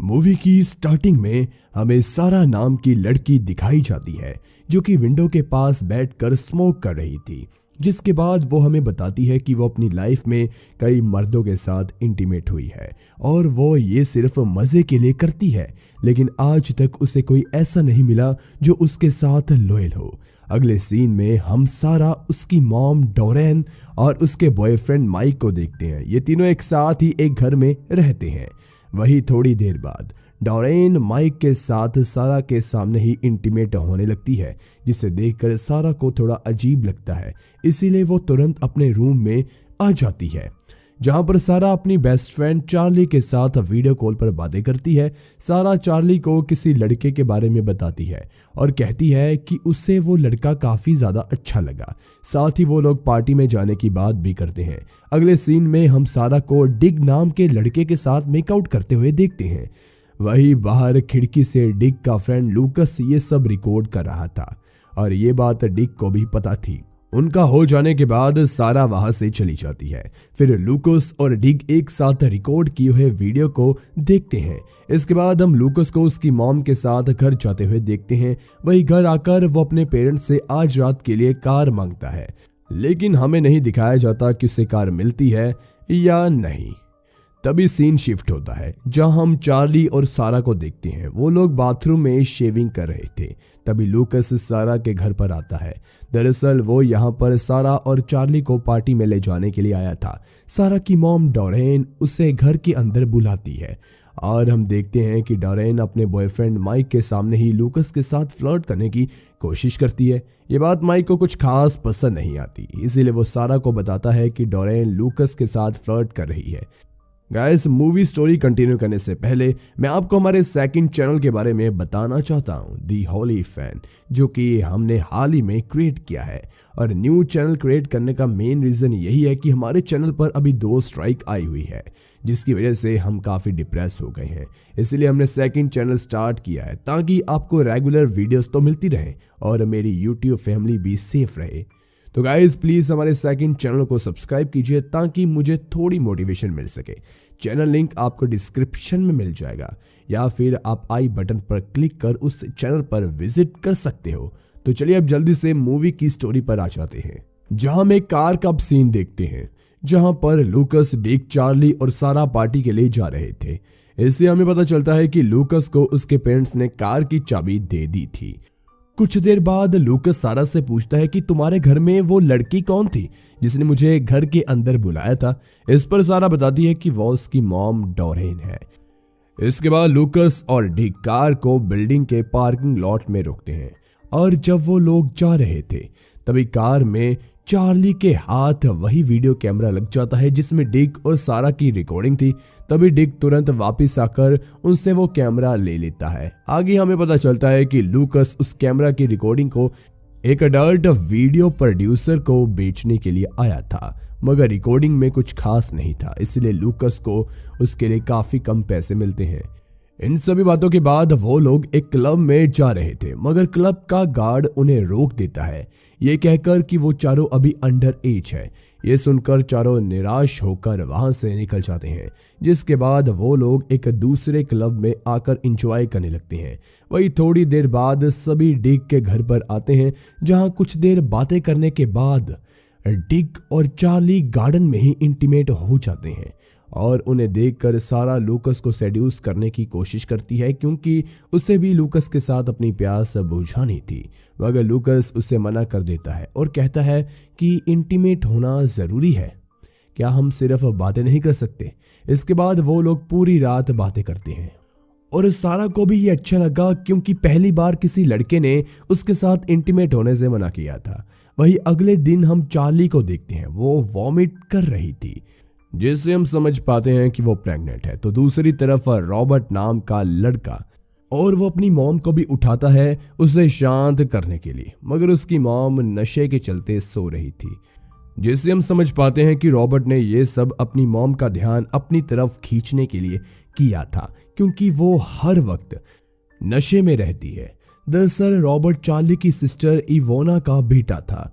Movie की starting में हमें सारा नाम की लड़की दिखाई जाती है जो कि विंडो के पास बैठकर स्मोक कर रही थी। जिसके बाद वो हमें बताती है कि वो अपनी लाइफ में कई मर्दों के साथ इंटीमेट हुई है और वो ये सिर्फ मज़े के लिए करती है, लेकिन आज तक उसे कोई ऐसा नहीं मिला जो उसके साथ लॉयल हो। अगले सीन में हम सारा, उसकी मॉम डोरेन और उसके बॉयफ्रेंड माइक को देखते हैं। ये तीनों एक साथ ही एक घर में रहते हैं। वही थोड़ी देर बाद डोरेन माइक के साथ सारा के सामने ही इंटीमेट होने लगती है, जिसे देखकर सारा को थोड़ा अजीब लगता है। इसीलिए वो तुरंत अपने रूम में आ जाती है, जहां पर सारा अपनी बेस्ट फ्रेंड चार्ली के साथ वीडियो कॉल पर बातें करती है। सारा चार्ली को किसी लड़के के बारे में बताती है और कहती है कि उसे वो लड़का काफ़ी ज़्यादा अच्छा लगा। साथ ही वो लोग पार्टी में जाने की बात भी करते हैं। अगले सीन में हम सारा को डिग नाम के लड़के के साथ मेकआउट करते हुए देखते हैं। वही बाहर खिड़की से डिग का फ्रेंड लूकस ये सब रिकॉर्ड कर रहा था और ये बात डिग को भी पता थी। उनका हो जाने के बाद सारा वहां से चली जाती है। फिर लूकस और डिग एक साथ रिकॉर्ड किए हुए वीडियो को देखते हैं। इसके बाद हम लूकस को उसकी मॉम के साथ घर जाते हुए देखते हैं। वही घर आकर वो अपने पेरेंट्स से आज रात के लिए कार मांगता है, लेकिन हमें नहीं दिखाया जाता कि उसे कार मिलती है या नहीं। तभी सीन शिफ्ट होता है, जहां हम चार्ली और सारा को देखते हैं। वो लोग बाथरूम में शेविंग कर रहे थे। तभी लूकस सारा के घर पर आता है। दरअसल वो यहाँ पर सारा और चार्ली को पार्टी में ले जाने के लिए आया था। सारा की मॉम डोरेन उसे घर के अंदर बुलाती है और हम देखते हैं कि डोरेन अपने बॉयफ्रेंड माइक के सामने ही लूकस के साथ फ्लर्ट करने की कोशिश करती है। ये बात माइक को कुछ खास पसंद नहीं आती, इसीलिए वो सारा को बताता है कि डोरेन लूकस के साथ फ्लर्ट कर रही है। गाइस, मूवी स्टोरी कंटिन्यू करने से पहले मैं आपको हमारे सेकंड चैनल के बारे में बताना चाहता हूं, दी हॉली फैन, जो कि हमने हाल ही में क्रिएट किया है। और न्यू चैनल क्रिएट करने का मेन रीज़न यही है कि हमारे चैनल पर अभी 2 स्ट्राइक आई हुई है, जिसकी वजह से हम काफ़ी डिप्रेस हो गए हैं। इसलिए हमने सेकंड चैनल स्टार्ट किया है ताकि आपको रेगुलर वीडियोस तो मिलती रहे और मेरी यूट्यूब फैमिली भी सेफ रहे। तो गाइज, प्लीज़ हमारे सेकंड चैनल को सब्सक्राइब कीजिए ताकि मुझे थोड़ी मोटिवेशन मिल सके। चैनल लिंक आपको डिस्क्रिप्शन में मिल जाएगा या फिर आप आई बटन पर क्लिक कर उस चैनल पर विजिट कर सकते हो। तो चलिए अब जल्दी से मूवी की स्टोरी पर आ जाते हैं, जहां हम एक कार का सीन देखते हैं, जहां पर लूकस, डिक, चार्ली और सारा पार्टी के लिए जा रहे थे। इससे हमें पता चलता है कि लूकस को उसके पेरेंट्स ने कार की चाबी दे दी थी। कुछ देर बाद लूकस सारा से पूछता है कि तुम्हारे घर में वो लड़की कौन थी जिसने मुझे घर के अंदर बुलाया था। इस पर सारा बताती है कि वो उसकी मॉम डोरेन है। इसके बाद लूकस और डिक कार को बिल्डिंग के पार्किंग लॉट में रोकते हैं और जब वो लोग जा रहे थे तभी कार में चार्ली के हाथ वही वीडियो कैमरा लग जाता है जिसमें डिक और सारा की रिकॉर्डिंग थी। तभी डिक तुरंत वापस आकर उनसे वो कैमरा ले लेता है। आगे हमें पता चलता है कि लूकस उस कैमरा की रिकॉर्डिंग को एक अडल्ट वीडियो प्रोड्यूसर को बेचने के लिए आया था, मगर रिकॉर्डिंग में कुछ खास नहीं था, इसलिए लूकस को उसके लिए काफ़ी कम पैसे मिलते हैं। इन सभी बातों के बाद वो लोग एक क्लब में जा रहे थे, मगर क्लब का गार्ड उन्हें रोक देता है, ये कहकर कि वो चारों अभी अंडर एज है। ये सुनकर चारों निराश होकर वहां से निकल जाते हैं, जिसके बाद वो लोग एक दूसरे क्लब में आकर एंजॉय करने लगते हैं। वही थोड़ी देर बाद सभी डिक के घर पर आते हैं, जहां कुछ देर बातें करने के बाद डिक और चार्ली गार्डन में ही इंटीमेट हो जाते हैं और उन्हें देखकर सारा लूकस को सेड्यूस करने की कोशिश करती है, क्योंकि उसे भी लूकस के साथ अपनी प्यास बुझानी थी। मगर लूकस उसे मना कर देता है और कहता है कि इंटीमेट होना ज़रूरी है, क्या हम सिर्फ बातें नहीं कर सकते। इसके बाद वो लोग पूरी रात बातें करते हैं और सारा को भी ये अच्छा लगा, क्योंकि पहली बार किसी लड़के ने उसके साथ इंटीमेट होने से मना किया था। वही अगले दिन हम चार्ली को देखते हैं, वो वॉमिट कर रही थी, जिससे हम समझ पाते हैं कि वो प्रेग्नेंट है। तो दूसरी तरफ रॉबर्ट नाम का लड़का, और वो अपनी मॉम को भी उठाता है उसे शांत करने के लिए, मगर उसकी मॉम नशे के चलते सो रही थी, जिससे हम समझ पाते हैं कि रॉबर्ट ने ये सब अपनी मॉम का ध्यान अपनी तरफ खींचने के लिए किया था, क्योंकि वो हर वक्त नशे में रहती है। दरअसल रॉबर्ट चार्ली की सिस्टर इवोना का बेटा था,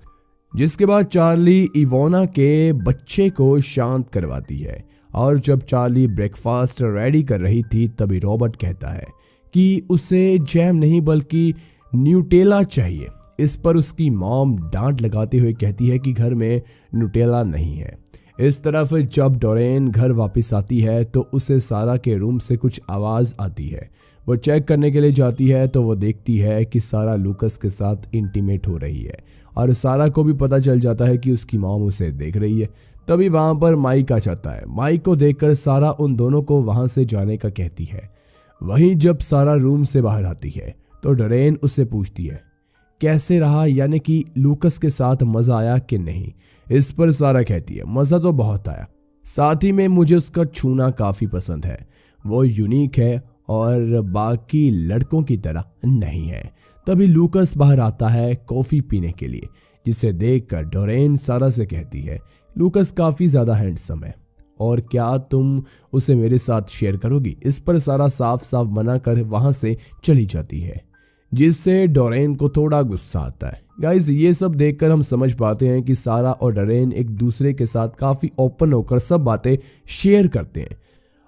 जिसके बाद चार्ली इवोना के बच्चे को शांत करवाती है और जब चार्ली ब्रेकफास्ट रेडी कर रही थी तभी रॉबर्ट कहता है कि उसे जैम नहीं बल्कि न्यूटेला चाहिए। इस पर उसकी मॉम डांट लगाते हुए कहती है कि घर में न्यूटेला नहीं है। इस तरफ जब डोरेन घर वापस आती है तो उसे सारा के रूम से कुछ आवाज़ आती है। वो चेक करने के लिए जाती है तो वो देखती है कि सारा लूकस के साथ इंटीमेट हो रही है और सारा को भी पता चल जाता है कि उसकी मॉम उसे देख रही है। तभी वहाँ पर माइक आ जाता है। माइक को देखकर सारा उन दोनों को वहाँ से जाने का कहती है। वहीं जब सारा रूम से बाहर आती है तो डोरेन उससे पूछती है कैसे रहा, यानी कि लूकस के साथ मज़ा आया कि नहीं। इस पर सारा कहती है मज़ा तो बहुत आया, साथ ही में मुझे उसका छूना काफ़ी पसंद है। वो यूनिक है और बाकी लड़कों की तरह नहीं है। तभी लूकस बाहर आता है कॉफ़ी पीने के लिए, जिसे देखकर डोरेन सारा से कहती है लूकस काफ़ी ज़्यादा हैंडसम है और क्या तुम उसे मेरे साथ शेयर करोगी। इस पर सारा साफ साफ मना कर वहाँ से चली जाती है, जिससे डोरेन को थोड़ा गुस्सा आता है। गाइज ये सब देखकर हम समझ पाते हैं कि सारा और डोरेन एक दूसरे के साथ काफ़ी ओपन होकर सब बातें शेयर करते हैं।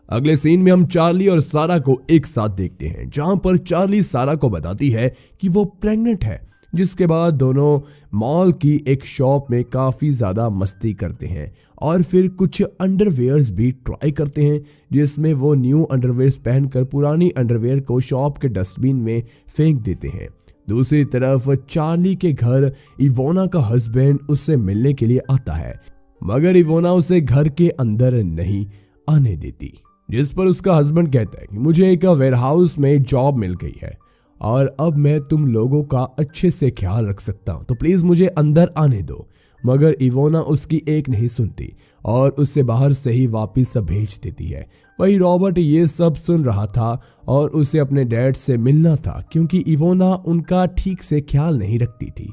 अगले सीन में हम चार्ली और सारा को एक साथ देखते हैं, जहां पर चार्ली सारा को बताती है कि वो प्रेग्नेंट है। जिसके बाद दोनों मॉल की एक शॉप में काफ़ी ज़्यादा मस्ती करते हैं और फिर कुछ अंडरवेयर्स भी ट्राई करते हैं, जिसमें वो न्यू अंडरवेयर्स पहनकर पुरानी अंडरवेयर को शॉप के डस्टबिन में फेंक देते हैं। दूसरी तरफ चार्ली के घर इवोना का हस्बैंड उससे मिलने के लिए आता है, मगर इवोना उसे घर के अंदर नहीं आने देती। जिस पर उसका हस्बैंड कहता है कि मुझे एक वेयरहाउस में जॉब मिल गई है और अब मैं तुम लोगों का अच्छे से ख्याल रख सकता हूँ, तो प्लीज़ मुझे अंदर आने दो। मगर इवोना उसकी एक नहीं सुनती और उसे बाहर से ही वापस भेज देती है। वही रॉबर्ट ये सब सुन रहा था और उसे अपने डैड से मिलना था, क्योंकि इवोना उनका ठीक से ख्याल नहीं रखती थी।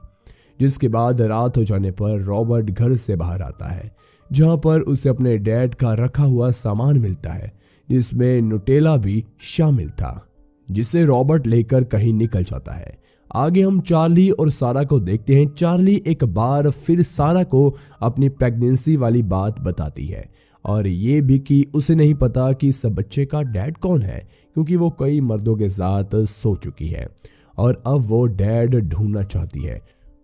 जिसके बाद रात हो जाने पर रॉबर्ट घर से बाहर आता है, जहाँ पर उसे अपने डैड का रखा हुआ सामान मिलता है, जिसमें न्यूटेला भी शामिल था, जिसे रॉबर्ट लेकर कहीं निकल जाता है। आगे हम चार्ली और सारा को देखते हैं। चार्ली एक बार फिर सारा को अपनी प्रेगनेंसी वाली बात बताती है और ये भी कि उसे नहीं पता कि इस बच्चे का डैड कौन है, क्योंकि वो कई मर्दों के साथ सो चुकी है और अब वो डैड ढूंढना चाहती है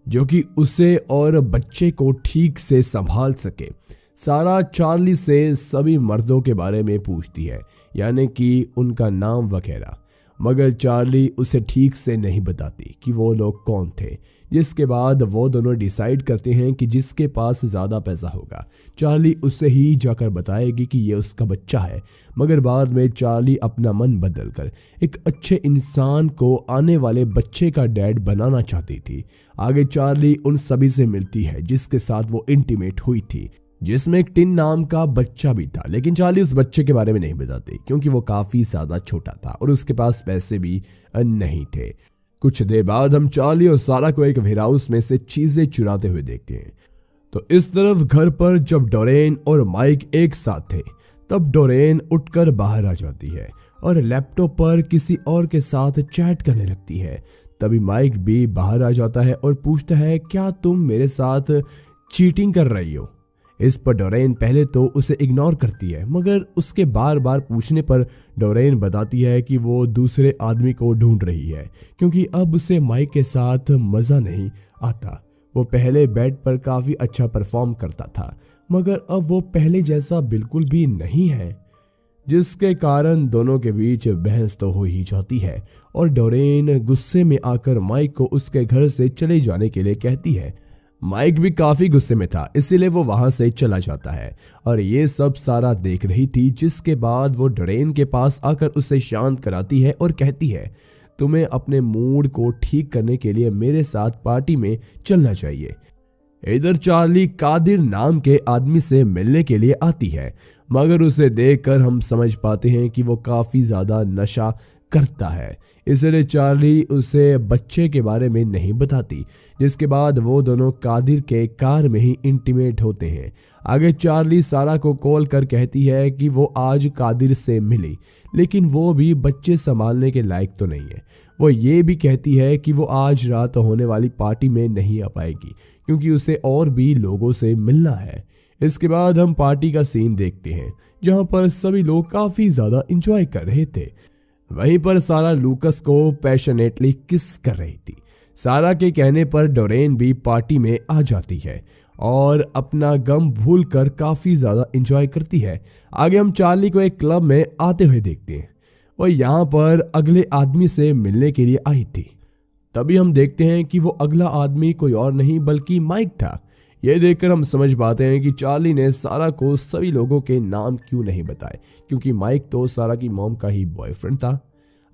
जो कि उसे और बच्चे को ठीक से संभाल सके। सारा चार्ली से सभी मर्दों के बारे में पूछती है, यानी कि उनका नाम वगैरह, मगर चार्ली उसे ठीक से नहीं बताती कि वो लोग कौन थे। जिसके बाद वो दोनों डिसाइड करते हैं कि जिसके पास ज़्यादा पैसा होगा चार्ली उससे ही जाकर बताएगी कि ये उसका बच्चा है। मगर बाद में चार्ली अपना मन बदलकर एक अच्छे इंसान को आने वाले बच्चे का डैड बनाना चाहती थी। आगे चार्ली उन सभी से मिलती है जिसके साथ वो इंटीमेट हुई थी, जिसमें एक टिन नाम का बच्चा भी था। लेकिन चार्ली उस बच्चे के बारे में नहीं बताती, क्योंकि वो काफ़ी ज़्यादा छोटा था और उसके पास पैसे भी नहीं थे। कुछ देर बाद हम चार्ली और सारा को एक वेयरहाउस में से चीज़ें चुराते हुए देखते हैं। तो इस तरफ घर पर जब डोरेन और माइक एक साथ थे, तब डोरेन उठकर बाहर आ जाती है और लैपटॉप पर किसी और के साथ चैट करने लगती है। तभी माइक भी बाहर आ जाता है और पूछता है क्या तुम मेरे साथ चीटिंग कर रही हो। इस पर डोरेन पहले तो उसे इग्नोर करती है, मगर उसके बार बार पूछने पर डोरेन बताती है कि वो दूसरे आदमी को ढूंढ रही है, क्योंकि अब उसे माइक के साथ मज़ा नहीं आता। वो पहले बेड पर काफ़ी अच्छा परफॉर्म करता था, मगर अब वो पहले जैसा बिल्कुल भी नहीं है, जिसके कारण दोनों के बीच बहस तो हो ही जाती है और डोरेन गुस्से में आकर माइक को उसके घर से चले जाने के लिए कहती है। माइक भी काफ़ी गुस्से में था, इसीलिए वो वहाँ से चला जाता है और ये सब सारा देख रही थी। जिसके बाद वो डोरेन के पास आकर उसे शांत कराती है और कहती है तुम्हें अपने मूड को ठीक करने के लिए मेरे साथ पार्टी में चलना चाहिए। इधर चार्ली कादिर नाम के आदमी से मिलने के लिए आती है, मगर उसे देखकर हम समझ पाते हैं कि वो काफ़ी ज़्यादा नशा करता है, इसलिए चार्ली उसे बच्चे के बारे में नहीं बताती। जिसके बाद वो दोनों कादिर के कार में ही इंटीमेट होते हैं। आगे चार्ली सारा को कॉल कर कहती है कि वो आज कादिर से मिली, लेकिन वो भी बच्चे संभालने के लायक तो नहीं है। वो ये भी कहती है कि वो आज रात होने वाली पार्टी में नहीं आ पाएगी, क्योंकि उसे और भी लोगों से मिलना है। इसके बाद हम पार्टी का सीन देखते हैं जहां पर सभी लोग काफी ज्यादा एंजॉय कर रहे थे। वहीं पर सारा लूकस को पैशनेटली किस कर रही थी। सारा के कहने पर डोरेन भी पार्टी में आ जाती है और अपना गम भूलकर काफी ज्यादा एंजॉय करती है। आगे हम चार्ली को एक क्लब में आते हुए देखते हैं। वह यहाँ पर अगले आदमी से मिलने के लिए आई थी। तभी हम देखते हैं कि वो अगला आदमी कोई और नहीं बल्कि माइक था। यह देखकर हम समझ पाते हैं कि चार्ली ने सारा को सभी लोगों के नाम क्यों नहीं बताए, क्योंकि माइक तो सारा की मॉम का ही बॉयफ्रेंड था।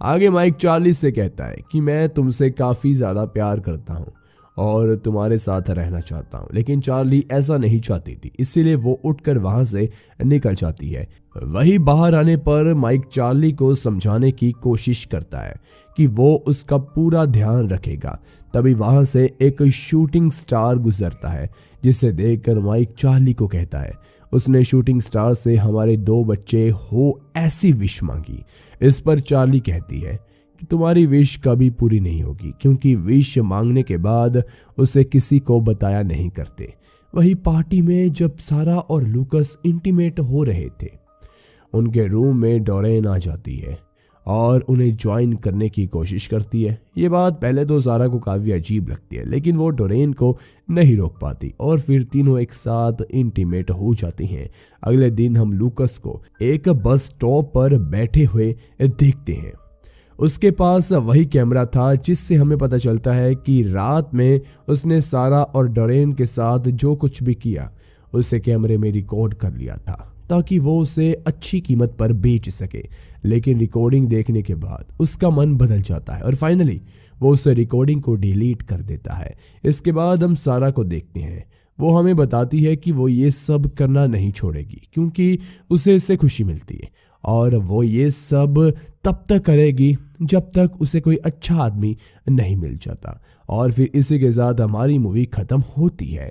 आगे माइक चार्ली से कहता है कि मैं तुमसे काफ़ी ज़्यादा प्यार करता हूँ और तुम्हारे साथ रहना चाहता हूँ, लेकिन चार्ली ऐसा नहीं चाहती थी, इसीलिए वो उठकर वहाँ से निकल जाती है। वही बाहर आने पर माइक चार्ली को समझाने की कोशिश करता है कि वो उसका पूरा ध्यान रखेगा। तभी वहाँ से एक शूटिंग स्टार गुजरता है, जिसे देखकर माइक चार्ली को कहता है उसने शूटिंग स्टार से हमारे 2 बच्चे हो ऐसी विश मांगी। इस पर चार्ली कहती है कि तुम्हारी विश कभी पूरी नहीं होगी, क्योंकि विश मांगने के बाद उसे किसी को बताया नहीं करते। वही पार्टी में जब सारा और लूकस इंटीमेट हो रहे थे, उनके रूम में डोरेन आ जाती है और उन्हें ज्वाइन करने की कोशिश करती है। ये बात पहले तो सारा को काफ़ी अजीब लगती है, लेकिन वो डोरेन को नहीं रोक पाती और फिर तीनों एक साथ इंटीमेट हो जाती हैं। अगले दिन हम लूकस को एक बस स्टॉप पर बैठे हुए देखते हैं। उसके पास वही कैमरा था जिससे हमें पता चलता है कि रात में उसने सारा और डोरेन के साथ जो कुछ भी किया उसे कैमरे में रिकॉर्ड कर लिया था, ताकि वो उसे अच्छी कीमत पर बेच सके। लेकिन रिकॉर्डिंग देखने के बाद उसका मन बदल जाता है और फाइनली वो उस रिकॉर्डिंग को डिलीट कर देता है। इसके बाद हम सारा को देखते हैं। वो हमें बताती है कि वो ये सब करना नहीं छोड़ेगी, क्योंकि उसे इससे खुशी मिलती है और वो ये सब तब तक करेगी जब तक उसे कोई अच्छा आदमी नहीं मिल जाता। और फिर इसी के साथ हमारी मूवी खत्म होती है।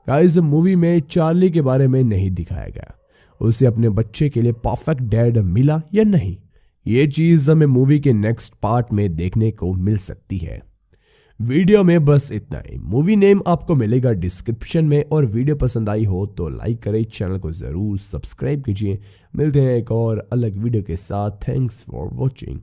गाइस, मूवी में चार्ली के बारे में नहीं दिखाया गया उसे अपने बच्चे के लिए परफेक्ट डैड मिला या नहीं। ये चीज़ हमें मूवी के नेक्स्ट पार्ट में देखने को मिल सकती है। वीडियो में बस इतना ही। मूवी नेम आपको मिलेगा डिस्क्रिप्शन में, और वीडियो पसंद आई हो तो लाइक करें, चैनल को ज़रूर सब्सक्राइब कीजिए। मिलते हैं एक और अलग वीडियो के साथ। Thanks for watching.